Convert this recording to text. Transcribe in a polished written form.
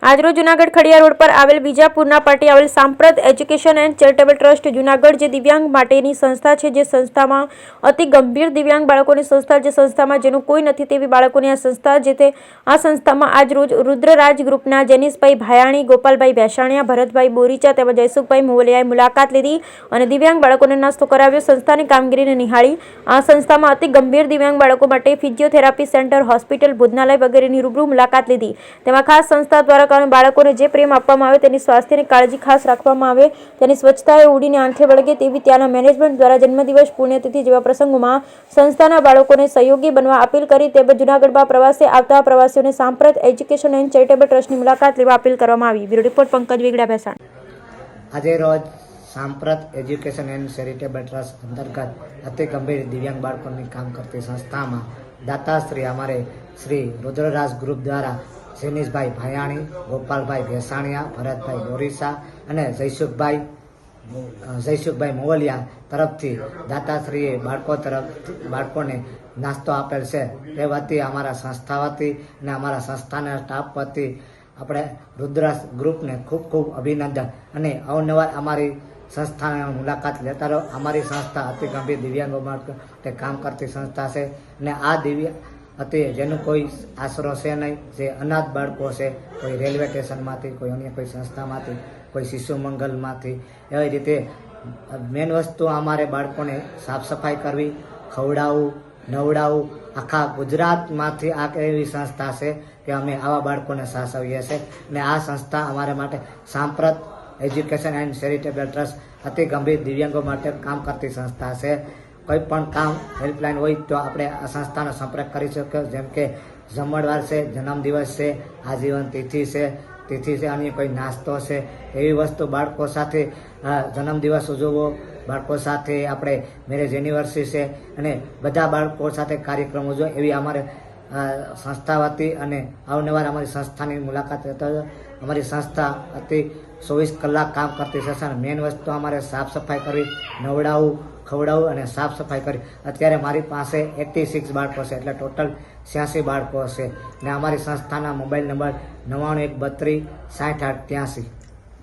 આજરોજ જૂનાગઢ ખડિયા રોડ પર આવેલ બીજાપુરના પાટી આવેલ સાંપ્રત education and charitable trust Junagadh જે દિવ્યાંગ માટેની સંસ્થા છે, જે સંસ્થામાં અતિ ગંભીર દિવ્યાંગ બાળકોની સંસ્થા, જે સંસ્થામાં જેનું કોઈ નથી તેવી બાળકોની આ સંસ્થા, જે તે આ સંસ્થામાં આજરોજ રુદ્રરાજ ગ્રુપના જેનિશભાઈ ભાયાણી, ગોપાલભાઈ ભેસાણીયા, ભરતભાઈ બોરીચા તેમજ જયસુખભાઈ મોવલિયાએ મુલાકાત લીધી અને દિવ્યાંગ બાળકોને નાસ્તો કરાવ્યો. સંસ્થાની કામગીરીને નિહાળી આ સંસ્થામાં અતિ ગંભીર દિવ્યાંગ બાળકો માટે ફિઝિયોથેરાપી સેન્ટર, હોસ્પિટલ, ભોજનાલય વગેરેની રૂબરૂ મુલાકાત લીધી. તેમાં ખાસ સંસ્થા દ્વારા બાળકોને જે પ્રેમ આપવામાં આવે, તેની સ્વાસ્થ્યની કાળજી ખાસ રાખવામાં આવે, તેની સ્વચ્છતાએ ઉડીને આંખે વળગે તેવી ત્યાંના મેનેજમેન્ટ દ્વારા જન્મદિવસ, પુણ્યતિથિ જેવા પ્રસંગોમાં સંસ્થાના બાળકોને સહયોગી બનવા અપીલ કરી. તેમજ જૂનાગઢમાં પ્રવાસે આવતા પ્રવાસીઓને સાંપ્રત એજ્યુકેશન એન્ડ ચેરિટેબલ ટ્રસ્ટની મુલાકાત લેવા અપીલ કરવામાં આવી. Bureau report Pankaj Vegada, Bhesan. આજે રોજ સાંપ્રત એજ્યુકેશન એન્ડ ચેરિટેબલ ટ્રસ્ટ અંતર્ગત અતિ ગંભીર દિવ્યાંગ બાળકોની કામ કરતી સંસ્થામાં દાતાશ્રી અમારે શ્રી રુદ્રરાજ ગ્રુપ દ્વારા જેનિશભાઈ ભાયાણી, ગોપાલભાઈ ભેસાણીયા, ભરતભાઈ બોરીસા અને જયસુખભાઈ મોવલિયા તરફથી દાતાશ્રીએ બાળકોને નાસ્તો આપેલ છે. તે વતી અમારા સંસ્થા વતી અને અમારા સંસ્થાના સ્ટાફ વતી આપણે રુદ્રરાજ ગ્રુપને ખૂબ ખૂબ અભિનંદન અને અવનવાર અમારી સંસ્થાની મુલાકાત લેતા રહો. અમારી સંસ્થા અતિ ગંભીર દિવ્યાંગો માટે કામ કરતી સંસ્થા છે અને આ જેનું કોઈ આશરો છે નહીં, જે અનાથ બાળકો છે, કોઈ રેલવે સ્ટેશનમાંથી, કોઈ અન્ય કોઈ સંસ્થામાંથી, કોઈ શિશુ મંગલમાંથી, એવી રીતે મેન વસ્તુ અમારે બાળકોને સાફ સફાઈ કરવી, ખવડાવવું, નવડાવવું. આખા ગુજરાતમાંથી આ એવી સંસ્થા છે કે અમે આવા બાળકોને સાચવીએ છીએ અને આ સંસ્થા અમારા માટે સાંપ્રત એજ્યુકેશન એન્ડ ચેરિટેબલ ટ્રસ્ટ અતિ ગંભીર દિવ્યાંગો માટે કામ કરતી સંસ્થા છે. કોઈ પણ કામ હેલ્પલાઇન હોય તો આપણે આ સંસ્થાનો સંપર્ક કરી શકીએ. જેમ કે જમણવાર છે, જન્મદિવસ છે, આજીવન તિથિ છે, અન્ય કોઈ નાસ્તો છે, એવી વસ્તુ બાળકો સાથે જન્મદિવસ ઉજવવો, બાળકો સાથે આપણે મેરેજ એનિવર્સરી છે અને બધા બાળકો સાથે કાર્યક્રમ ઉજવો, એવી અમારે સંસ્થા વતી અને અવનવાર અમારી સંસ્થાની મુલાકાત લેતા. અમારી સંસ્થા અતિ 24 કલાક કામ કરતી છે. મેન વસ્તુ અમારે સાફ સફાઈ કરવી, નવડાવવું, ખવડાવવું અને સાફ સફાઈ કરી. અત્યારે મારી પાસે 86 બાળકો છે, એટલે ટોટલ 86 બાળકો છે અને અમારી સંસ્થાના મોબાઈલ નંબર 9912360883.